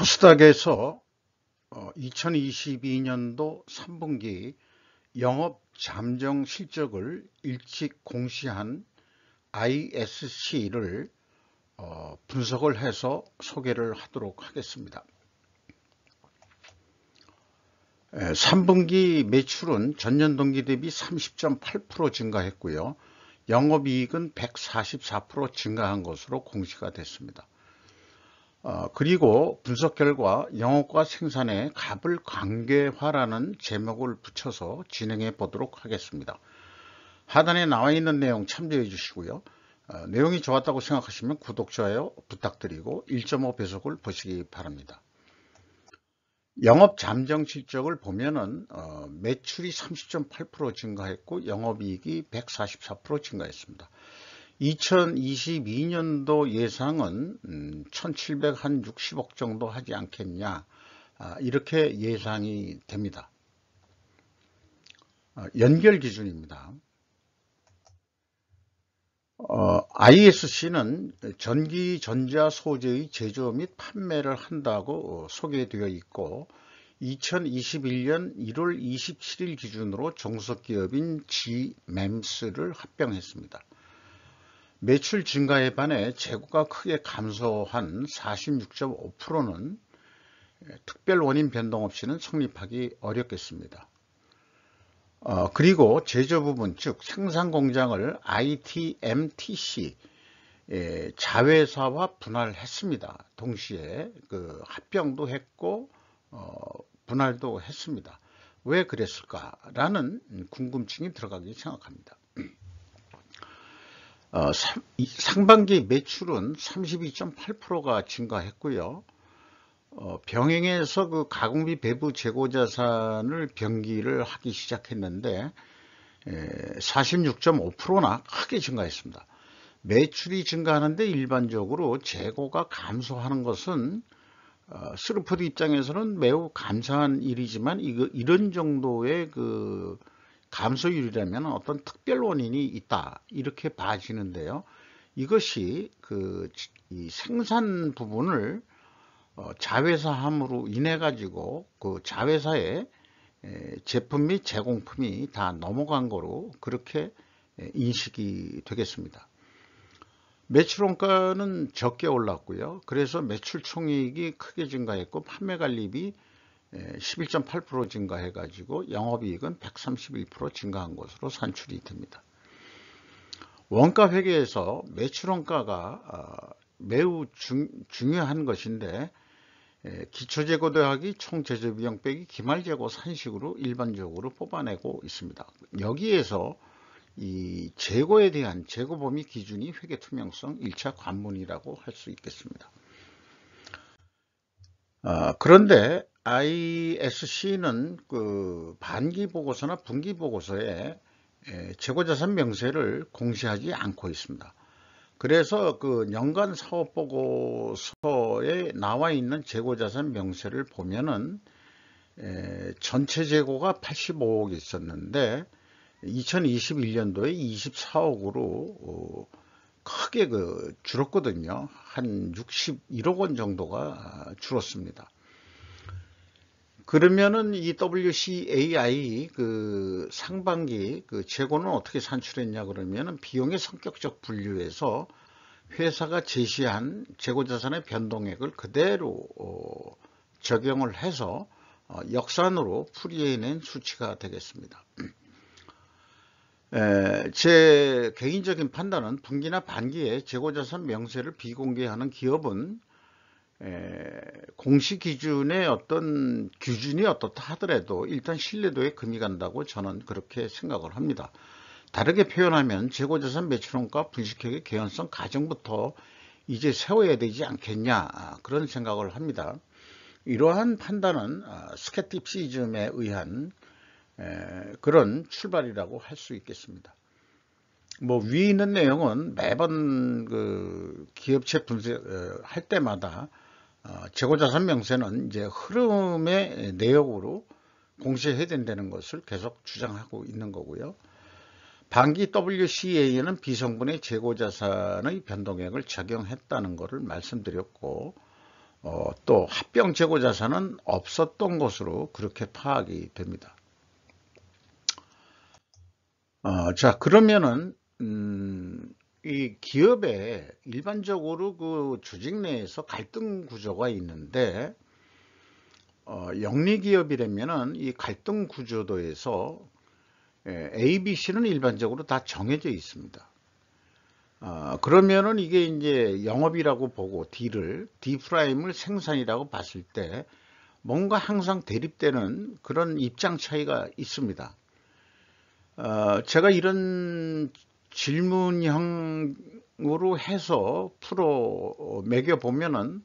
코스닥에서 2022년도 3분기 영업 잠정 실적을 일찍 공시한 ISC를 분석을 해서 소개를 하도록 하겠습니다. 3분기 매출은 전년 동기 대비 30.8% 증가했고요. 영업이익은 144% 증가한 것으로 공시가 됐습니다. 그리고 분석 결과 영업과 생산의 갑을 관계화라는 제목을 붙여서 진행해 보도록 하겠습니다. 하단에 나와 있는 내용 참조해 주시고요. 내용이 좋았다고 생각하시면 구독, 좋아요 부탁드리고 1.5배속을 보시기 바랍니다. 영업 잠정 실적을 보면은 매출이 30.8% 증가했고 영업이익이 144% 증가했습니다. 2022년도 예상은 1760억 정도 하지 않겠냐, 이렇게 예상이 됩니다. 연결 기준입니다. ISC는 전기 전자 소재의 제조 및 판매를 한다고 소개되어 있고 2021년 1월 27일 기준으로 종속기업인 GMEMS를 합병했습니다. 매출 증가에 반해 재고가 크게 감소한 46.5%는 특별 원인 변동 없이는 성립하기 어렵겠습니다. 그리고 제조 부분 즉 생산 공장을 ITMTC 자회사와 분할했습니다. 동시에 합병도 했고 분할도 했습니다. 왜 그랬을까라는 궁금증이 들어가기 생각합니다. 상반기 매출은 32.8%가 증가했고요. 병행해서 가공비 배부 재고자산을 병기를 하기 시작했는데 46.5%나 크게 증가했습니다. 매출이 증가하는데 일반적으로 재고가 감소하는 것은 스루푸드 입장에서는 매우 감사한 일이지만 이런 정도의 감소율이라면 어떤 특별 원인이 있다 이렇게 봐지는데요. 이것이 이 생산 부분을 자회사함으로 인해 가지고 자회사의 제품 및 제공품이 다 넘어간 거로 그렇게 인식이 되겠습니다. 매출 원가는 적게 올랐고요. 그래서 매출 총이익이 크게 증가했고 판매관리비 11.8% 증가해 가지고 영업이익은 131% 증가한 것으로 산출이 됩니다. 원가 회계에서 매출 원가가 매우 중요한 것인데 기초재고 더하기 총제조비용 빼기 기말재고 산식으로 일반적으로 뽑아내고 있습니다. 여기에서 이 재고에 대한 재고 범위 기준이 회계 투명성 1차 관문이라고 할 수 있겠습니다. 그런데 ISC는 반기 보고서나 분기 보고서에 재고자산 명세를 공시하지 않고 있습니다. 그래서 연간 사업 보고서에 나와 있는 재고자산 명세를 보면은 전체 재고가 85억 있었는데 2021년도에 24억으로 크게 줄었거든요. 한 61억 원 정도가 줄었습니다. 그러면은 이 WCAI 상반기 재고는 어떻게 산출했냐 그러면은 비용의 성격적 분류에서 회사가 제시한 재고자산의 변동액을 그대로 적용을 해서 역산으로 풀이해낸 수치가 되겠습니다. 제 개인적인 판단은 분기나 반기에 재고자산 명세를 비공개하는 기업은 공시 기준의 어떤 기준이 어떻다 하더라도 일단 신뢰도에 금이 간다고 저는 그렇게 생각을 합니다. 다르게 표현하면 재고자산 매출원가 분식회계 개연성 가정부터 이제 세워야 되지 않겠냐 그런 생각을 합니다. 이러한 판단은 스캡티시즘에 의한 그런 출발이라고 할 수 있겠습니다. 위에 있는 내용은 매번 기업체 분석할 때마다 재고자산 명세는 이제 흐름의 내역으로 공시해야 된다는 것을 계속 주장하고 있는 거고요. 반기 WCA에는 비성분의 재고자산의 변동액을 적용했다는 것을 말씀드렸고 또 합병 재고 자산은 없었던 것으로 그렇게 파악이 됩니다. 자, 그러면은 이 기업에 일반적으로 그 조직 내에서 갈등 구조가 있는데 영리 기업이라면은 이 갈등 구조도에서 A, B, C는 일반적으로 다 정해져 있습니다. 그러면은 이게 이제 영업이라고 보고 D 프라임을 생산이라고 봤을 때 뭔가 항상 대립되는 그런 입장 차이가 있습니다. 제가 이런 질문형으로 해서 매겨보면은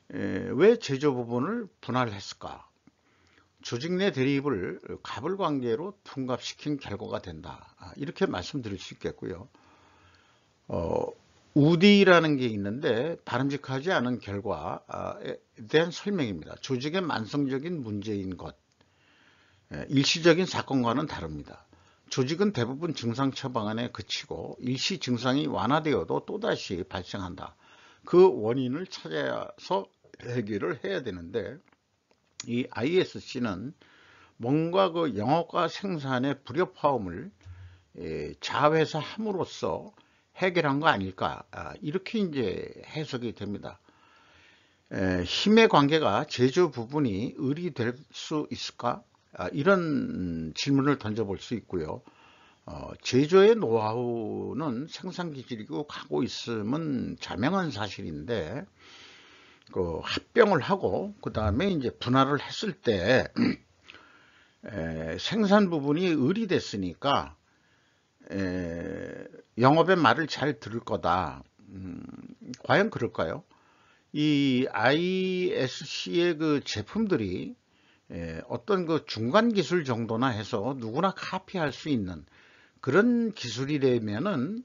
왜 제조 부분을 분할했을까? 조직 내 대립을 갑을 관계로 둔갑시킨 결과가 된다. 이렇게 말씀드릴 수 있겠고요. 우디라는 게 있는데 바람직하지 않은 결과에 대한 설명입니다. 조직의 만성적인 문제인 것, 일시적인 사건과는 다릅니다. 조직은 대부분 증상 처방안에 그치고 일시 증상이 완화되어도 또다시 발생한다. 그 원인을 찾아서 해결을 해야 되는데 이 ISC는 뭔가 그 영업과 생산의 불협화음을 자회사함으로써 해결한 거 아닐까, 이렇게 이제 해석이 됩니다. 힘의 관계가 제조 부분이 의리될 수 있을까? 이런 질문을 던져볼 수 있고요. 제조의 노하우는 생산 기질이고 가고 있음은 자명한 사실인데 그 합병을 하고 그 다음에 이제 분할을 했을 때 생산 부분이 의리됐으니까 영업의 말을 잘 들을 거다. 과연 그럴까요? 이 ISC의 그 제품들이 어떤 그 중간 기술 정도나 해서 누구나 카피할 수 있는 그런 기술이라면은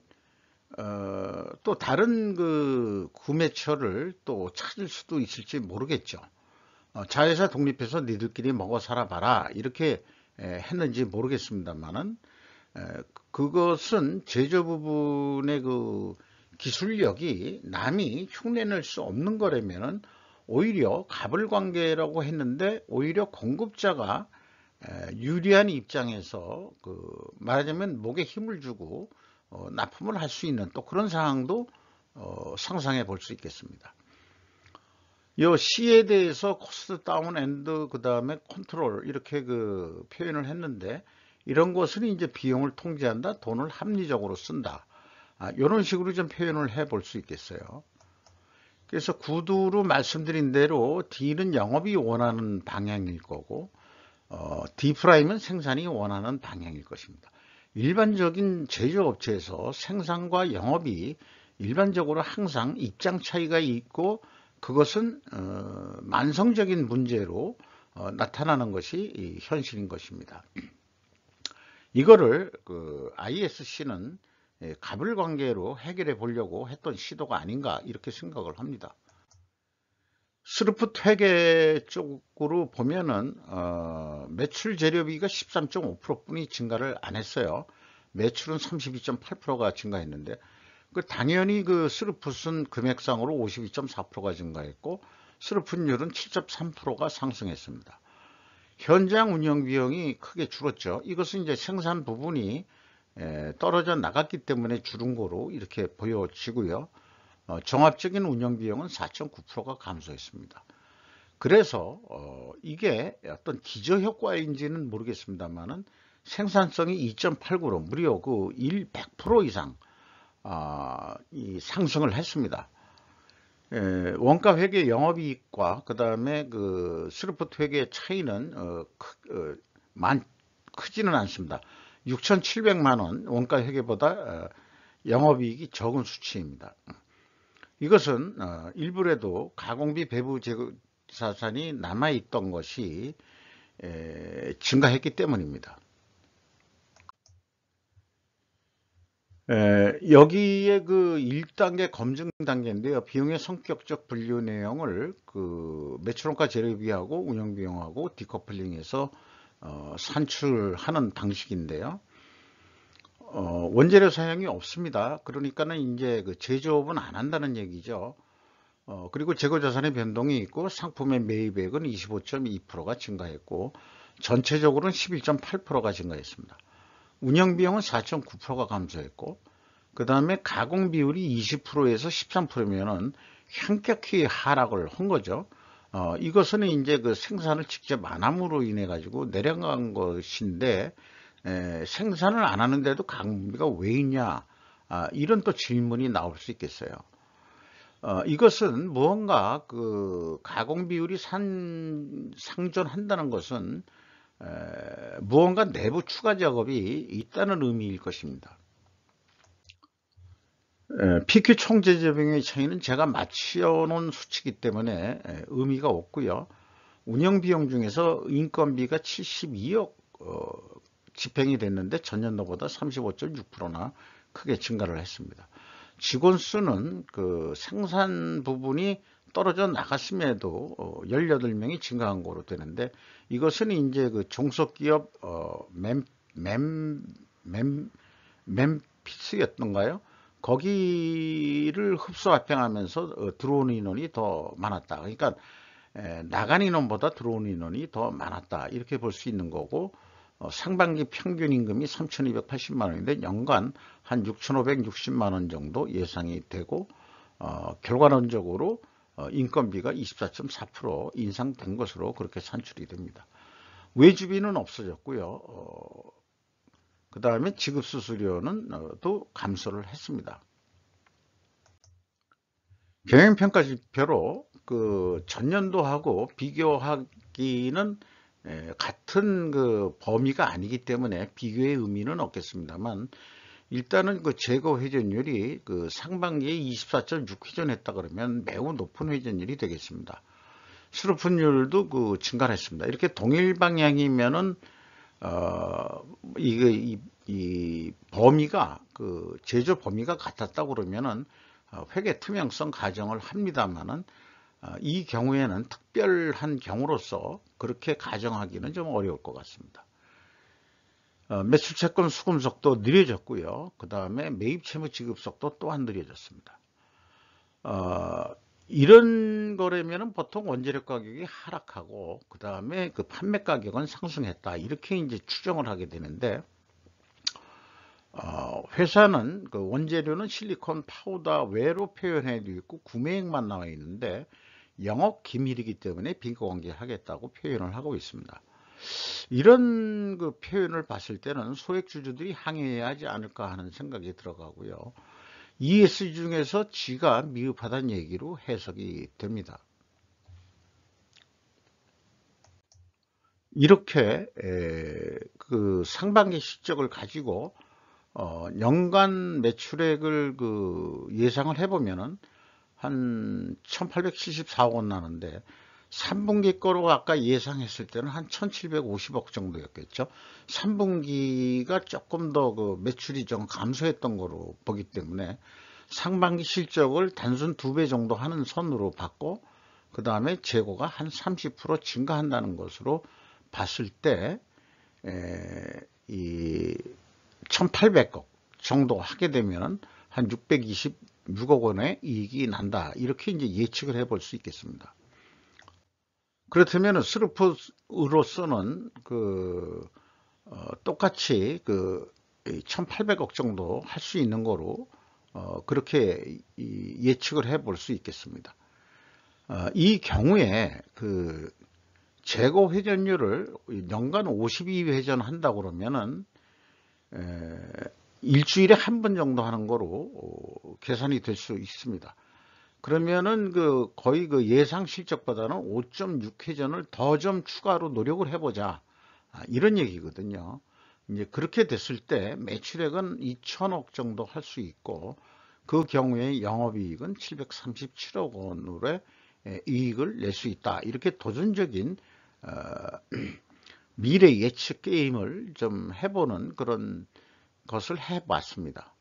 또 다른 그 구매처를 또 찾을 수도 있을지 모르겠죠. 자회사 독립해서 니들끼리 먹어 살아봐라 이렇게 했는지 모르겠습니다만은 그것은 제조 부분의 그 기술력이 남이 흉내낼 수 없는 거라면은 오히려 갑을 관계라고 했는데 오히려 공급자가 유리한 입장에서 그 말하자면 목에 힘을 주고 납품을 할 수 있는 또 그런 상황도 상상해 볼 수 있겠습니다. 이 C에 대해서 코스트 다운 앤드 그 다음에 컨트롤 이렇게 그 표현을 했는데 이런 것은 이제 비용을 통제한다, 돈을 합리적으로 쓴다. 이런 식으로 좀 표현을 해 볼 수 있겠어요. 그래서 구두로 말씀드린 대로 D는 영업이 원하는 방향일 거고 D 프라임은 생산이 원하는 방향일 것입니다. 일반적인 제조업체에서 생산과 영업이 일반적으로 항상 입장 차이가 있고 그것은 만성적인 문제로 나타나는 것이 현실인 것입니다. 이거를 그 ISC는 갑을 관계로 해결해 보려고 했던 시도가 아닌가 이렇게 생각을 합니다. 스루풋 회계 쪽으로 보면은 매출 재료비가 13.5% 뿐이 증가를 안 했어요. 매출은 32.8%가 증가했는데 당연히 그 스루풋은 금액상으로 52.4%가 증가했고 스루풋율은 7.3%가 상승했습니다. 현장 운영 비용이 크게 줄었죠. 이것은 이제 생산 부분이 떨어져 나갔기 때문에 줄은 거로 이렇게 보여지고요. 종합적인 운영 비용은 4.9%가 감소했습니다. 그래서 이게 어떤 기저효과인지는 모르겠습니다만은 생산성이 2.89로 무려 그 100% 이상 이 상승을 했습니다. 원가 회계 영업이익과 그 다음에 그 스루풋 회계 차이는 크지는 않습니다. 6,700만 원 원가 회계보다 영업이익이 적은 수치입니다. 이것은 일부라도 가공비 배부 재고자산이 남아있던 것이 증가했기 때문입니다. 여기에 그 1단계 검증 단계인데요. 비용의 성격적 분류 내용을 그 매출원가 재료비하고 운영비용하고 디커플링해서 산출하는 방식인데요. 원재료 사용이 없습니다. 그러니까는 이제 그 제조업은 안 한다는 얘기죠. 그리고 재고자산의 변동이 있고 상품의 매입액은 25.2%가 증가했고 전체적으로는 11.8%가 증가했습니다. 운영비용은 4.9%가 감소했고 그 다음에 가공 비율이 20%에서 13%면은 현격히 하락을 한 거죠. 이것은 이제 그 생산을 직접 안 함으로 인해 가지고 내려간 것인데 생산을 안 하는데도 가공비가 왜 있냐? 이런 또 질문이 나올 수 있겠어요. 이것은 무언가 그 가공 비율이 상존한다는 것은 무언가 내부 추가 작업이 있다는 의미일 것입니다. PQ 총재비용의 차이는 제가 맞춰 놓은 수치이기 때문에 의미가 없고요. 운영비용 중에서 인건비가 72억 집행이 됐는데 전년도보다 35.6%나 크게 증가를 했습니다. 직원 수는 그 생산 부분이 떨어져 나갔음에도 18명이 증가한 거로 되는데 이것은 이제 그 종속기업 멤피스였던가요? 거기를 흡수 합병하면서 들어오는 인원이 더 많았다. 그러니까 나간 인원보다 들어오는 인원이 더 많았다. 이렇게 볼 수 있는 거고 상반기 평균 임금이 3,280만 원인데 연간 한 6,560만 원 정도 예상이 되고 결과론적으로 인건비가 24.4% 인상된 것으로 그렇게 산출이 됩니다. 외주비는 없어졌고요. 그 다음에 지급수수료는 또 감소를 했습니다. 경영평가 지표로 그 전년도하고 비교하기는 같은 그 범위가 아니기 때문에 비교의 의미는 없겠습니다만 일단은 그 재고 회전율이 그 상반기에 24.6 회전했다 그러면 매우 높은 회전율이 되겠습니다. 수료분율도 그 증가했습니다. 이렇게 동일 방향이면은 이 범위가 그 제조 범위가 같았다고 그러면은 회계 투명성 가정을 합니다만은 이 경우에는 특별한 경우로서 그렇게 가정하기는 좀 어려울 것 같습니다. 매출 채권 수금 속도 느려졌고요. 그 다음에 매입 채무 지급 속도 또한 느려졌습니다. 이런 거라면은 보통 원재료 가격이 하락하고 그 다음에 그 판매 가격은 상승했다 이렇게 이제 추정을 하게 되는데 회사는 그 원재료는 실리콘 파우더 외로 표현해도 있고 구매액만 나와 있는데 영업 기밀이기 때문에 비공개하겠다고 표현을 하고 있습니다. 이런 그 표현을 봤을 때는 소액주주들이 항의해야 하지 않을까 하는 생각이 들어가고요. ESG 중에서 지가 미흡하다는 얘기로 해석이 됩니다. 이렇게 그 상반기 실적을 가지고 연간 매출액을 그 예상을 해보면은 한 1874억 원 나는데 3분기 거로 아까 예상했을 때는 한 1750억 정도였겠죠. 3분기가 조금 더 그 매출이 좀 감소했던 거로 보기 때문에 상반기 실적을 단순 2배 정도 하는 선으로 봤고 그 다음에 재고가 한 30% 증가한다는 것으로 봤을 때 이 1800억 정도 하게 되면 한 626억 원의 이익이 난다. 이렇게 이제 예측을 해볼 수 있겠습니다. 그렇다면 스루프로서는 그 똑같이 그 1800억 정도 할 수 있는 거로 그렇게 예측을 해볼 수 있겠습니다. 이 경우에 그 재고 회전율을 연간 52회전 한다 그러면은 일주일에 한 번 정도 하는 거로 계산이 될 수 있습니다. 그러면은 그 거의 그 예상 실적보다는 5.6회전을 더 좀 추가로 노력을 해보자. 이런 얘기거든요. 이제 그렇게 됐을 때 매출액은 2천억 정도 할 수 있고 그 경우에 영업이익은 737억 원으로의 이익을 낼 수 있다. 이렇게 도전적인 미래 예측 게임을 좀 해보는 그런 것을 해봤습니다.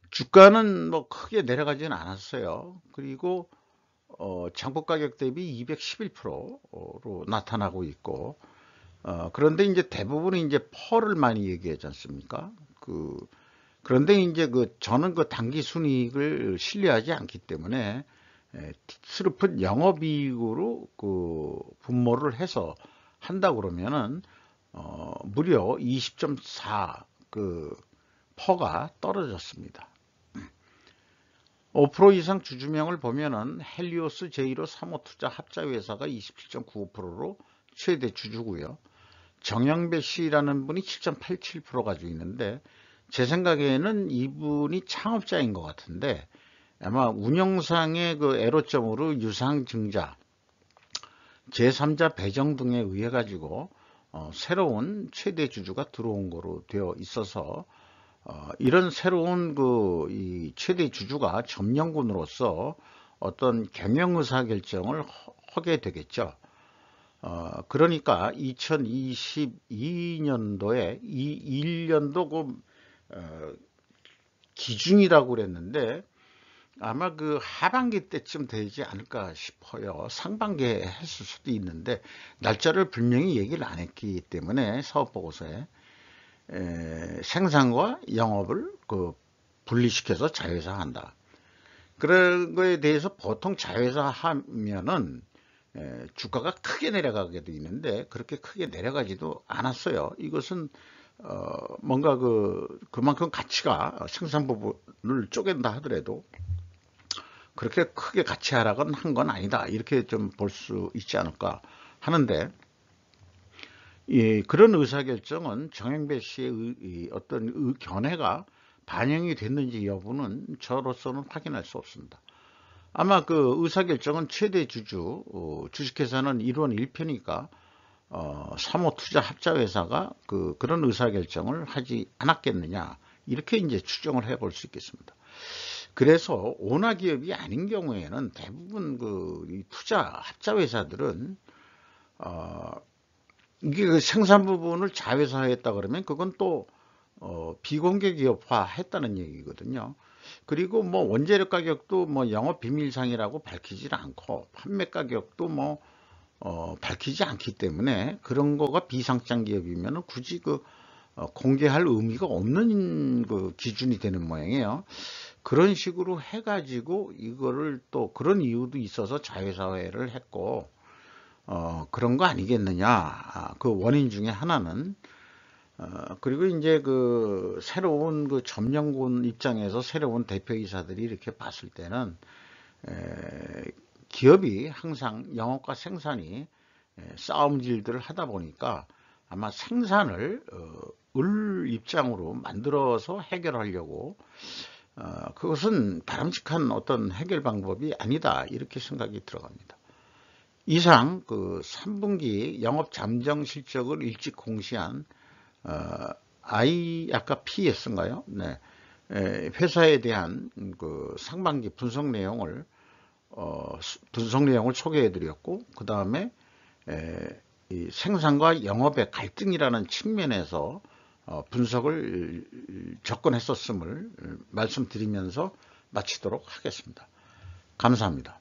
주가는 뭐 크게 내려가지는 않았어요. 그리고 장부 가격 대비 211%로 나타나고 있고 그런데 이제 대부분은 이제 펄을 많이 얘기하지 않습니까? 그 그런데 이제 저는 단기 순이익을 신뢰하지 않기 때문에 슬픈 영업이익으로 분모를 해서 한다 그러면은 무려 20.4 퍼가 떨어졌습니다. 5% 이상 주주명을 보면은 헬리오스 제1호 사모투자 합자회사가 27.95%로 최대 주주고요. 정영배 씨라는 분이 7.87% 가지고 있는데, 제 생각에는 이분이 창업자인 것 같은데 아마 운영상의 애로점으로 유상증자, 제3자 배정 등에 의해 가지고 새로운 최대 주주가 들어온 거로 되어 있어서 이런 새로운 이 최대 주주가 점령군으로서 어떤 경영 의사 결정을 하게 되겠죠. 그러니까 2022년도에 1년도 기준이라고 그랬는데 아마 하반기 때쯤 되지 않을까 싶어요. 상반기에 했을 수도 있는데 날짜를 분명히 얘기를 안 했기 때문에 사업보고서에 생산과 영업을 분리시켜서 자회사한다. 그런 거에 대해서 보통 자회사 하면은 주가가 크게 내려가게 돼 있는데 그렇게 크게 내려가지도 않았어요. 이것은 뭔가 그만큼 가치가 생산 부분을 쪼갠다 하더라도 그렇게 크게 가치 하락은 한 건 아니다, 이렇게 좀 볼 수 있지 않을까 하는데, 그런 의사결정은 정영배 씨의 어떤 견해가 반영이 됐는지 여부는 저로서는 확인할 수 없습니다. 아마 의사결정은 최대 주주, 주식회사는 1원 1표니까 사모투자 합자회사가 그런 의사결정을 하지 않았겠느냐, 이렇게 이제 추정을 해볼 수 있겠습니다. 그래서 오나기업이 아닌 경우에는 대부분 이 투자 합자회사들은 이게 생산 부분을 자회사했다 그러면 그건 또 비공개 기업화 했다는 얘기거든요. 그리고 원재료 가격도 영업 비밀상이라고 밝히질 않고 판매 가격도 밝히지 않기 때문에 그런 거가 비상장 기업이면 굳이 공개할 의미가 없는 기준이 되는 모양이에요. 그런 식으로 해가지고 이거를 또 그런 이유도 있어서 자회사화를 했고 그런 거 아니겠느냐, 그 원인 중에 하나는. 그리고 이제 새로운 점령군 입장에서 새로운 대표이사들이 이렇게 봤을 때는 기업이 항상 영업과 생산이 싸움질들을 하다 보니까 아마 생산을 을 입장으로 만들어서 해결하려고 그것은 바람직한 어떤 해결 방법이 아니다, 이렇게 생각이 들어갑니다. 이상 3분기 영업 잠정 실적을 일찍 공시한 아까 PS인가요? 네. 회사에 대한 상반기 분석 내용을 소개해 드렸고, 그 다음에 이 생산과 영업의 갈등이라는 측면에서 분석을 접근했었음을 말씀드리면서 마치도록 하겠습니다. 감사합니다.